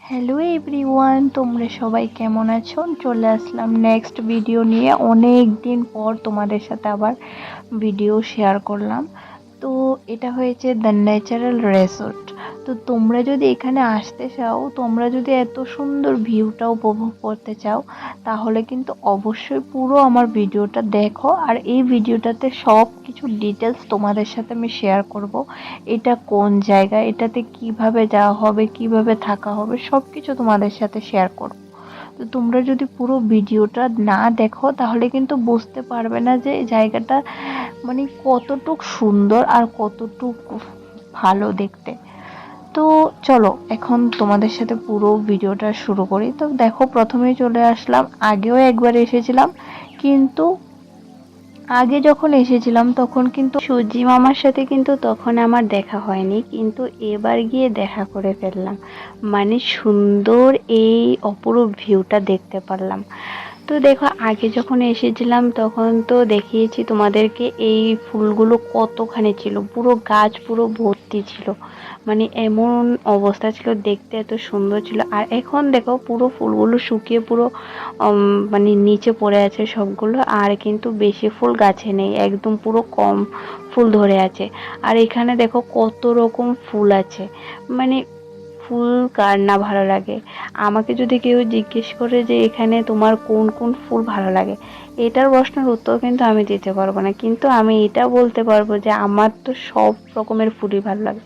Hello everyone, তোমরা সবাই কেমন আছো? চলে আসলাম নেক্সট ভিডিও নিয়ে। অনেক দিন পর তোমাদের সাথে আবার ভিডিও শেয়ার করলাম। তো এটা হয়েছে দ্য ন্যাচারাল রিসোর্ট। তো তোমরা যদি এখানে আসতে চাও, তোমরা যদি এত সুন্দর ভিউটা উপভোগ করতে চাও, তাহলে কিন্তু অবশ্যই পুরো আমার ভিডিওটা দেখো। আর এই ভিডিওটাতে সব কিছু ডিটেলস তোমাদের সাথে আমি শেয়ার করব। এটা কোন জায়গা, এটাতে কিভাবে যাওয়া হবে, কিভাবে থাকা হবে, সব কিছু তোমাদের সাথে শেয়ার করব। তো তোমরা যদি পুরো ভিডিওটা না দেখো, তাহলে কিন্তু বুঝতে পারবে না যে এই জায়গাটা মানে কতটুক সুন্দর আর কতটুক ভালো দেখতে। তো চলো এখন তোমাদের সাথে পুরো ভিডিওটা শুরু করি। তো দেখো, প্রথমেই চলে আসলাম। আগেও একবার এসেছিলাম, কিন্তু আগে যখন এসেছিলাম তখন কিন্তু সূর্যি মামার সাথে কিন্তু তখন আমার দেখা হয়নি, কিন্তু এবার গিয়ে দেখা করে ফেললাম। মানে সুন্দর এই অপরূপ ভিউটা দেখতে পারলাম। তো দেখো, আগে যখন এসেছিলাম তখন তো দেখিয়েছি তোমাদেরকে এই ফুলগুলো কতখানি ছিল, পুরো গাছ পুরো ভর্তি ছিল। মানে এমন অবস্থা ছিল, দেখতে এত সুন্দর ছিল। আর এখন দেখো পুরো ফুলগুলো শুকিয়ে পুরো মানে নিচে পড়ে আছে সবগুলো, আর কিন্তু বেশি ফুল গাছে নেই, একদম পুরো কম ফুল ধরে আছে। আর এখানে দেখো কত রকম ফুল আছে, মানে ফুল কার না ভালো লাগে। আমাকে যদি কেউ জিজ্ঞেস করে যে এখানে তোমার কোন কোন ফুল ভালো লাগে, এটার প্রশ্নের উত্তর কিন্তু আমি দিতে পারবো না, কিন্তু আমি এটা বলতে পারবো যে আমার তো সব রকমের ফুলই ভালো লাগে।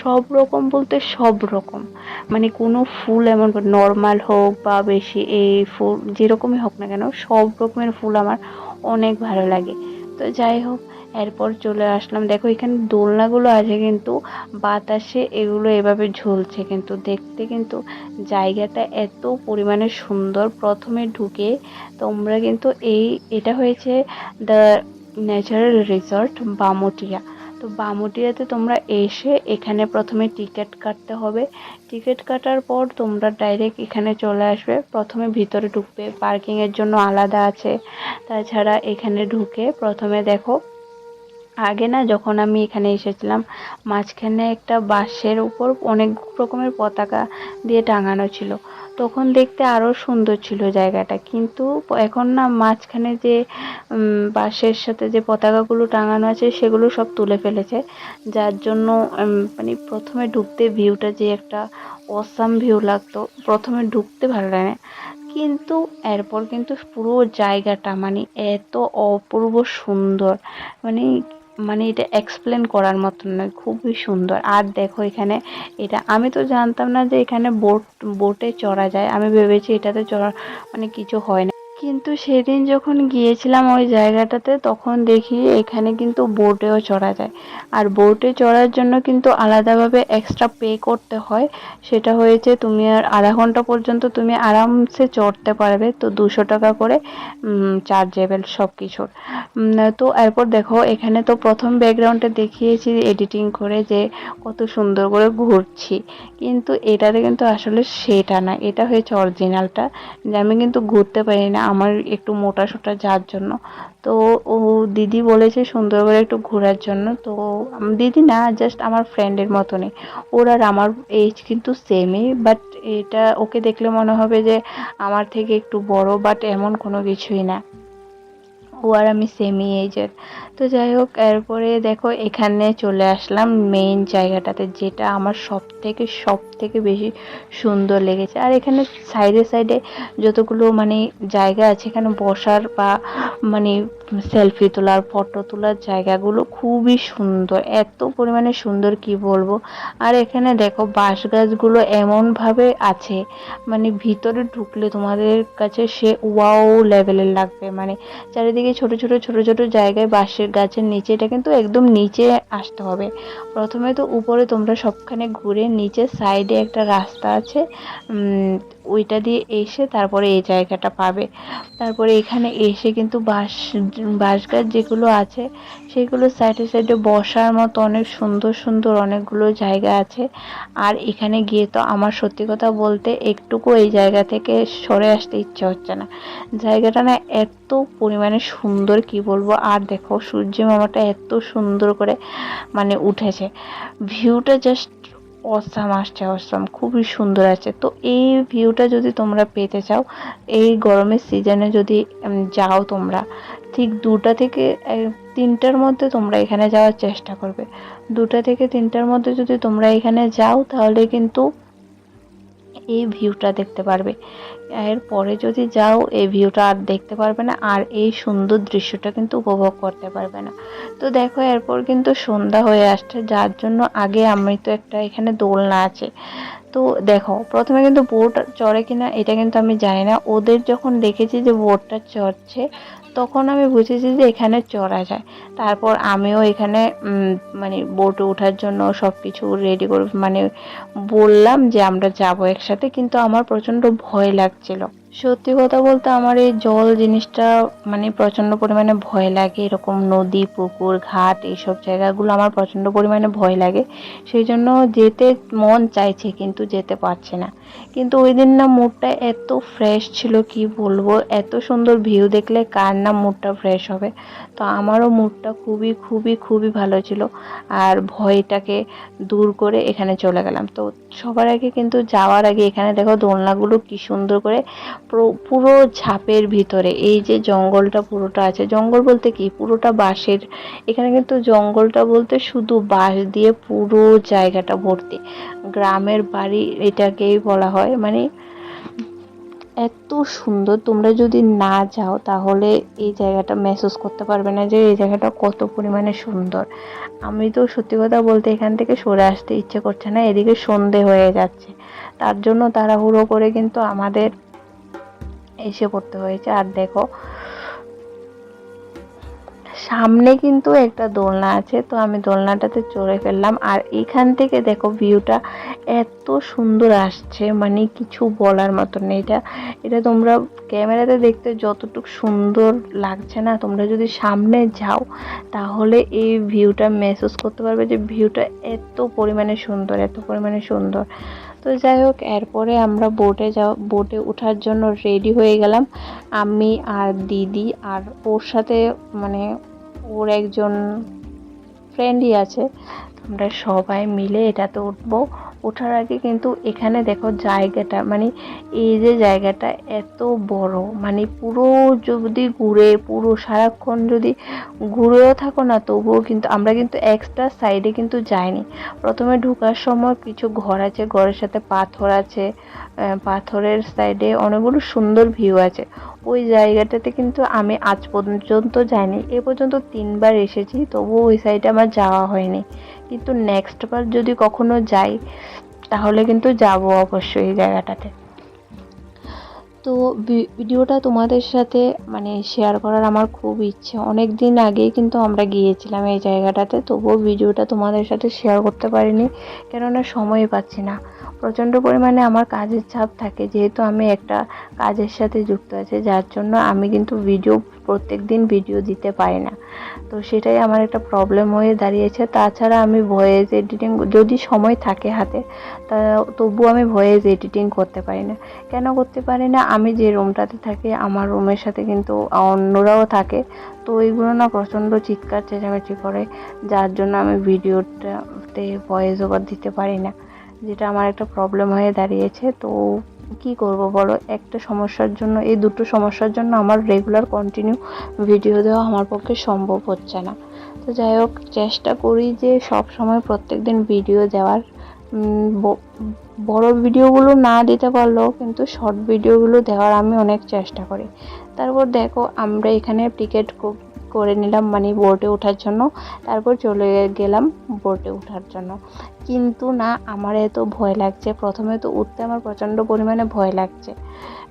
সব রকম বলতে সব রকম, মানে কোনো ফুল এমন নর্মাল হোক বা বেশি এই ফুল যেরকমই হোক না কেন, সব রকমের ফুল আমার অনেক ভালো লাগে। তো যাই হোক, এরপর চলে আসলাম। দেখো এখানে দোলনাগুলো আছে কিন্তু বাতাসে এগুলো এভাবে ঝুলছে, কিন্তু দেখতে কিন্তু জায়গাটা এত পরিমাণে সুন্দর। প্রথমে ঢুকে তোমরা কিন্তু এটা হয়েছে দ্য ন্যাচারাল রিসর্ট বামুটিয়া। তো বামুটিয়াতে তোমরা এসে এখানে প্রথমে টিকিট কাটতে হবে। টিকিট কাটার পর তোমরা ডাইরেক্ট এখানে চলে আসবে। প্রথমে ভিতরে ঢুকবে, পার্কিং এর জন্য আলাদা আছে। তাছাড়া এখানে ঢুকে প্রথমে দেখো, আগে না যখন আমি এখানে এসেছিলাম, মাঝখানে একটা বাঁশের উপর অনেক রকমের পতাকা দিয়ে টাঙানো ছিল, তখন দেখতে আরো সুন্দর ছিল জায়গাটা। কিন্তু এখন না মাঝখানে যে বাঁশের সাথে যে পতাকাগুলো টাঙানো আছে সেগুলো সব তুলে ফেলেছে, যার জন্য মানে প্রথমে ঢুকতে ভিউটা যে একটা অসাম ভিউ লাগতো, প্রথমে ঢুকতে ভালো লাগে না, কিন্তু এরপর কিন্তু পুরো জায়গাটা মানে এত অপূর্ব সুন্দর, মানে মানে এটা এক্সপ্লেন করার মতন নয়, খুবই সুন্দর। আর দেখো এখানে, এটা আমি তো জানতাম না যে এখানে বোটে চড়া যায়, আমি ভেবেছি এটাতে চড়া মানে কিছু হয় না, কিন্তু সেদিন যখন গিয়েছিলাম ওই জায়গাটাতে তখন দেখি এখানে কিন্তু বোটেও চড়া যায়। আর বোটে চড়ার জন্য কিন্তু আলাদাভাবে এক্সট্রা পে করতে হয়। সেটা হয়েছে তুমি আর আধা ঘন্টা পর্যন্ত তুমি আরামসে চড়তে পারবে, তো 200 টাকা করে চার্জেবল সব কিছুর। তো এরপর দেখো এখানে তো প্রথম ব্যাকগ্রাউন্ডে দেখিয়েছি এডিটিং করে যে কত সুন্দর করে ঘুরছি, কিন্তু এটাতে কিন্তু আসলে সেটা না, এটা হয়েছে অরিজিনালটা, যে আমি কিন্তু ঘুরতে পারি না, আমার একটু মোটা সোটা যার জন্য। তো ও দিদি বলেছে সুন্দর করে একটু ঘোরার জন্য, তো দিদি না, জাস্ট আমার ফ্রেন্ডের মতনই। ওর আর আমার এজ কিন্তু সেমই, বাট এটা ওকে দেখলে মনে হবে যে আমার থেকে একটু বড়, বাট এমন কোনো কিছুই না, ও আর আমি সেমই এজের। তো যাই হোক, এরপরে দেখো এখানে চলে আসলাম মেইন জায়গাটাতে, যেটা আমার সব থেকে বেশি সুন্দর লেগেছে। আর এখানে সাইডে সাইডে যতগুলো মানে জায়গা আছে এখানে বসার বা মানে সেলফি তোলার ফটো তোলার জায়গাগুলো খুবই সুন্দর, এত পরিমাণে সুন্দর কি বলবো। আর এখানে দেখো বাঁশ গাছগুলো এমন ভাবে আছে, মানে ভিতরে ঢুকলে তোমাদের কাছে সে ওয়াও লেভেলের লাগবে। মানে চারিদিকে ছোট ছোট জায়গায় বাঁশের গাছের নিচে, এটা কিন্তু একদম নিচে আসতে হবে। প্রথমে তো উপরে তোমরা সবখানে ঘুরে নিচে সাইডে একটা রাস্তা আছে, ওইটা দিয়ে এসে তারপরে এই জায়গাটা পাবে। তারপরে এখানে এসে কিন্তু বাঁশ গাছ যেগুলো আছে সেগুলো সাইডে সাইডে বসার মতো অনেক সুন্দর সুন্দর অনেকগুলো জায়গা আছে। আর এখানে গিয়ে তো আমার সত্যি কথা বলতে একটুকু এই জায়গা থেকে সরে আসতে ইচ্ছে হচ্ছে না, জায়গাটা না এত পরিমাণে সুন্দর কি বলবো। আর দেখো সূর্য মামাটা এত সুন্দর করে মানে উঠেছে, ভিউটা জাস্ট অসাম আসছে, অসাম খুবই সুন্দর আছে। তো এই ভিউটা যদি তোমরা পেতে চাও, এই গরমের সিজনে যদি যাও তোমরা, ঠিক 2টা থেকে 3টার মধ্যে তোমরা এখানে যাওয়ার চেষ্টা করবে। 2টা থেকে 3টার মধ্যে যদি তোমরা এখানে যাও তাহলে কিন্তু এই ভিউটা দেখতে পারবে। এরপরে যদি যাও এই ভিউটা আর দেখতে পারবে না, আর এই সুন্দর দৃশ্যটা কিন্তু উপভোগ করতে পারবে না। তো দেখো এরপর কিন্তু সন্ধ্যা হয়ে আসছে, যার জন্য আগে আমি তো একটা এখানে দোলনা আছে। তো দেখো প্রথমে কিন্তু বোট চড়ে কিনা এটা কিন্তু আমি জানি না, ওদের যখন দেখেছি যে বোটটা চড়ছে তখন আমি বুঝেছি যে এখানে চড়া যায়। তারপর আমিও এখানে মানে বোটে ওঠার জন্য সবকিছু রেডি করে মানে বললাম যে আমরা যাব একসাথে, কিন্তু আমার প্রচন্ড ভয় লাগছিল। সত্যি কথা বলতে আমার এই জল জিনিসটা মানে প্রচন্ড পরিমাণে ভয় লাগে, এরকম নদী পুকুর ঘাট এইসব জায়গাগুলো আমার প্রচন্ড পরিমাণে ভয় লাগে। সেই জন্য যেতে মন চাইছে কিন্তু যেতে পারছে না। কিন্তু ওই দিন না মুডটা এত ফ্রেশ ছিল কি বলবো, এত সুন্দর ভিউ দেখলে কার না মুডটা ফ্রেশ হবে। তো আমারও মুডটা খুবই খুবই খুবই ভালো ছিল, আর ভয়টাকে দূর করে এখানে চলে গেলাম। তো সবার আগে কিন্তু যাওয়ার আগে এখানে দেখো দোলনাগুলো কি সুন্দর করে পুরো ঝাপের ভিতরে এই যে জঙ্গলটা পুরোটা আছে, জঙ্গল বলতে কি পুরোটা বাঁশের, এখানে কিন্তু জঙ্গলটা বলতে শুধু বাঁশ দিয়ে পুরো জায়গাটা ভর্তি। গ্রামের বাড়ি এটাকেই বলা হয়। মানে এত সুন্দর, তোমরা যদি না যাও তাহলে এই জায়গাটা মেহসুস করতে পারবে না যে এই জায়গাটা কত পরিমাণে সুন্দর। আমি তো সত্যি কথা বলতে এখান থেকে সরে আসতে ইচ্ছে করছে না, এদিকে সন্ধে হয়ে যাচ্ছে, তার জন্য তাড়াহুড়ো করে কিন্তু আমাদের এসে পড়তে হয়েছে। আর দেখো সামনে কিন্তু একটা দোলনা আছে, তো আমি দোলনাটাতে চড়ে ফেললাম। আর এখান থেকে দেখো ভিউটা এত সুন্দর আসছে, মানে কিছু বলার মতো নেই। এটা এটা তোমরা ক্যামেরাতে দেখতে যতটুকু সুন্দর লাগছে না, তোমরা যদি সামনে যাও তাহলে এই ভিউটা মেহসুস করতে পারবে যে ভিউটা এত পরিমাণে সুন্দর, এত পরিমাণে সুন্দর। তো যাই হোক, এরপরে আমরা বোটে ওঠার জন্য রেডি হয়ে গেলাম, আমি আর দিদি আর ওর সাথে মানে ওর একজন ফ্রেন্ডই আছে। আমরা সবাই মিলে এটাতে উঠবো। ওঠার আগে কিন্তু এখানে দেখো জায়গাটা, মানে এই যে জায়গাটা এত বড়, মানে পুরো যদি ঘুরে পুরো সারাক্ষণ যদি ঘুরেও থাকো না তবুও কিন্তু আমরা কিন্তু এক্সট্রা সাইডে কিন্তু যাইনি। প্রথমে ঢোকার সময় কিছু ঘর আছে, ঘরের সাথে পাথর আছে, পাথরের সাইডে অনেকগুলো সুন্দর ভিউ আছে। ওই জায়গাটাতে কিন্তু আমি আজ পর্যন্ত যাইনি, এ পর্যন্ত 3বার এসেছি, তবুও ওই সাইডে আমার যাওয়া হয়নি। কিন্তু নেক্সট বার যদি কখনো যাই তাহলে কিন্তু যাব অবশ্যই এই জায়গাটাতে। তো ভিডিওটা তোমাদের সাথে মানে শেয়ার করার আমার খুব ইচ্ছে, অনেক দিন আগেই কিন্তু আমরা গিয়েছিলাম এই জায়গাটাতে, তবুও ভিডিওটা তোমাদের সাথে শেয়ার করতে পারিনি, কেননা সময় পাচ্ছি না। প্রচণ্ড পরিমাণে আমার কাজের চাপ থাকে, যেহেতু আমি একটা কাজের সাথে যুক্ত আছি, যার জন্য আমি কিন্তু প্রত্যেক দিন ভিডিও দিতে পারি না। তো সেটাই আমার একটা প্রবলেম হয়ে দাঁড়িয়েছে। তাছাড়া আমি ভয়েস এডিটিং যদি সময় থাকে হাতে, তা তবুও আমি ভয়েস এডিটিং করতে পারি না। কেন করতে পারি না, আমি যে রুমটাতে থাকি আমার রুমের সাথে কিন্তু অন্যরাও থাকে, তো ওইগুলো না প্রচণ্ড চিৎকার চেঁচামেচি করে, যার জন্য আমি ভিডিওটাতে ভয়েস ওভার দিতে পারি না, যেটা আমার একটা প্রবলেম হয়ে দাঁড়িয়েছে। তো কি করব বলো, একটা সমস্যার জন্য, এই দুটো সমস্যার জন্য আমার রেগুলার কন্টিনিউ ভিডিও দেওয়া আমার পক্ষে সম্ভব হচ্ছে না। তো যাই হোক, চেষ্টা করি যে সব সময় প্রত্যেক দিন ভিডিও দেওয়ার। বড় ভিডিওগুলো না দিতে পারলেও কিন্তু শর্ট ভিডিওগুলো দেওয়ার আমি অনেক চেষ্টা করি। তারপর দেখো আমরা এখানে টিকিট করে নিলাম, মানে বোটে ওঠার জন্য, তারপর চলে গেলাম বোটে ওঠার জন্য। কিন্তু না, আমার এত ভয় লাগছে, প্রথমে তো উঠতে আমার প্রচণ্ড পরিমাণে ভয় লাগছে,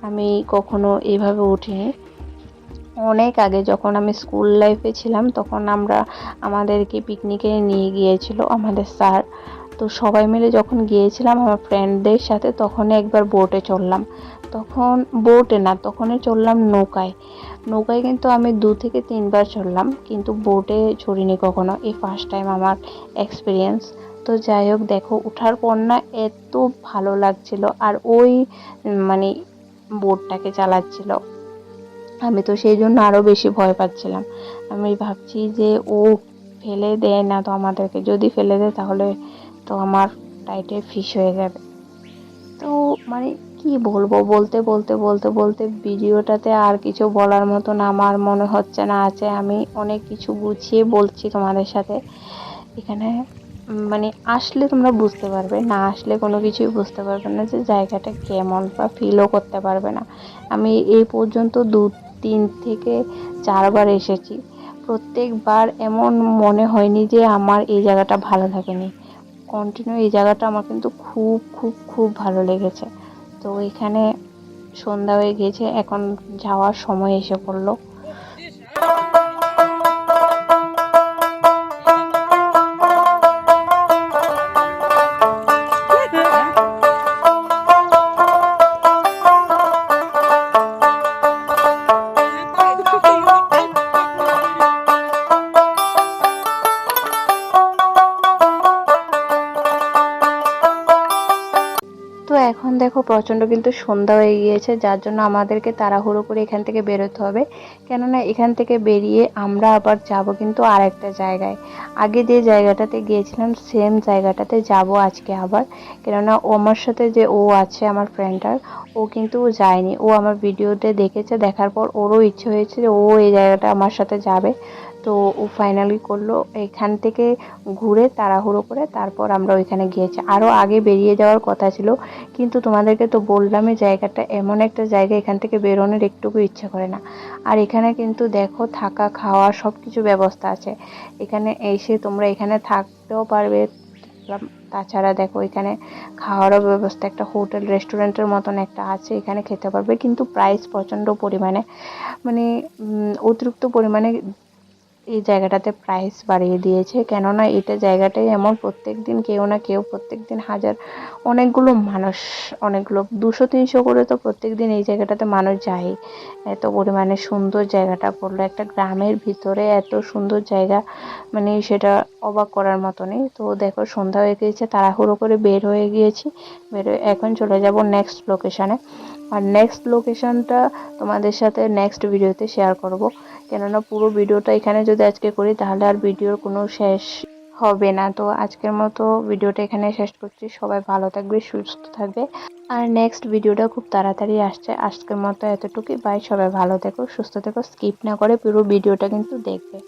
আমি কখনো এইভাবে উঠিনি। অনেক আগে যখন আমি স্কুল লাইফে ছিলাম তখন আমাদেরকে পিকনিকে নিয়ে গিয়েছিল আমাদের স্যার। তো সবাই মিলে যখন গিয়েছিলাম আমার ফ্রেন্ডদের সাথে, তখন একবার বোটে চড়লাম, তখন বোটে না, তখনই চড়লাম নৌকায়। নৌকায় কিন্তু আমি 2 থেকে 3বার চড়লাম, কিন্তু বোটে চড়িনি কখনো, এই ফার্স্ট টাইম আমার এক্সপিরিয়েন্স। তো যাই হোক, দেখো ওঠার পর না এত ভালো লাগছিল, আর ওই মানে বোটটাকে চালাচ্ছিল, আমি তো সেই জন্য আরও বেশি ভয় পাচ্ছিলাম। আমি ভাবছি যে ও ফেলে দেয় না তো আমাদেরকে, যদি ফেলে দেয় তাহলে তো আমার টাইটে ফিশ হয়ে যাবে। তো মানে কি বলবো, বলতে বলতে বলতে বলতে ভিডিওটাতে আর কিছু বলার মতন আমার মনে হচ্ছে না আছে। আমি অনেক কিছু গুছিয়ে বলছি তোমাদের সাথে এখানে, মানে আসলে তোমরা বুঝতে পারবে, না আসলে কোনো কিছুই বুঝতে পারবে না যে জায়গাটা কেমন, বা ফিলও করতে পারবে না। আমি এই পর্যন্ত 3 থেকে 4বার এসেছি, প্রত্যেকবার এমন মনে হয়নি যে আমার এই জায়গাটা ভালো লাগেনি। কন্টিনিউ এই জায়গাটা আমার কিন্তু খুব খুব খুব ভালো লেগেছে। তো এখানে সন্ধ্যা হয়ে গিয়েছে, এখন যাওয়ার সময় এসে পড়লো। তো এখন দেখো প্রচণ্ড কিন্তু সন্ধ্যা হয়ে গিয়েছে, যার জন্য আমাদেরকে তাড়াহুড়ো করে এখান থেকে বেরোতে হবে। কেননা এখান থেকে বেরিয়ে আমরা আবার যাব কিন্তু আর একটা জায়গায়। আগে যে জায়গাটাতে গিয়েছিলাম সেম জায়গাটাতে যাব আজকে আবার। কেননা ও আমার সাথে যে ও আছে আমার ফ্রেন্ডটার, ও কিন্তু যায়নি। ও আমার ভিডিওতে দেখেছে, দেখার পর ওরও ইচ্ছে হয়েছে যে ও এই জায়গাটা আমার সাথে যাবে। তো ও ফাইনালি করলো এখান থেকে ঘুরে তাড়াহুড়ো করে তারপর আমরা ওইখানে গিয়েছি। আরও আগে বেরিয়ে যাওয়ার কথা ছিল, কিন্তু তোমাদেরকে তো বললামই জায়গাটা এমন একটা জায়গা, এখান থেকে বেরোনোর একটুকু ইচ্ছে করে না। আর এখানে কিন্তু দেখো থাকা খাওয়া সব কিছু ব্যবস্থা আছে। এখানে এসে তোমরা এখানে থাকতেও পারবে। তাছাড়া দেখো এখানে খাওয়ারও ব্যবস্থা, একটা হোটেল রেস্টুরেন্টের মতন একটা আছে, এখানে খেতে পারবে। কিন্তু প্রাইস প্রচণ্ড পরিমাণে, মানে অতিরিক্ত পরিমাণে এই জায়গাটাতে প্রাইস বাড়িয়ে দিয়েছে। কেননা এটা জায়গাটাই এমন, প্রত্যেকদিন কেউ না কেউ, প্রত্যেকদিন হাজার অনেকগুলো মানুষ, অনেকগুলো 200-300 করে তো প্রত্যেকদিন এই জায়গাটাতে মানুষ যায়। এত পরিমাণে সুন্দর জায়গাটা পড়লো, একটা গ্রামের ভিতরে এত সুন্দর জায়গা, মানে সেটা অবাক করার মতনই। তো দেখো সন্ধ্যা হয়ে গিয়েছে, তাড়াহুড়ো করে বের হয়ে গিয়েছি। বের হয়ে এখন চলে যাব নেক্সট লোকেশানে। আর নেক্সট লোকেশনটা তোমাদের সাথে নেক্সট ভিডিওতে শেয়ার করব। কেননা পুরো ভিডিওটা এখানে যদি আজকে করি তাহলে আর ভিডিওর কোনো শেষ হবে না। তো আজকের মতো ভিডিওটা এখানে শেষ করছি। সবাই ভালো থাকবে, সুস্থ থাকবে। আর নেক্সট ভিডিওটা খুব তাড়াতাড়ি আসছে। আজকের মতো এতটুকুই, বাই। সবাই ভালো থেকো, সুস্থ থেকো, স্কিপ না করে পুরো ভিডিওটা কিন্তু দেখবে।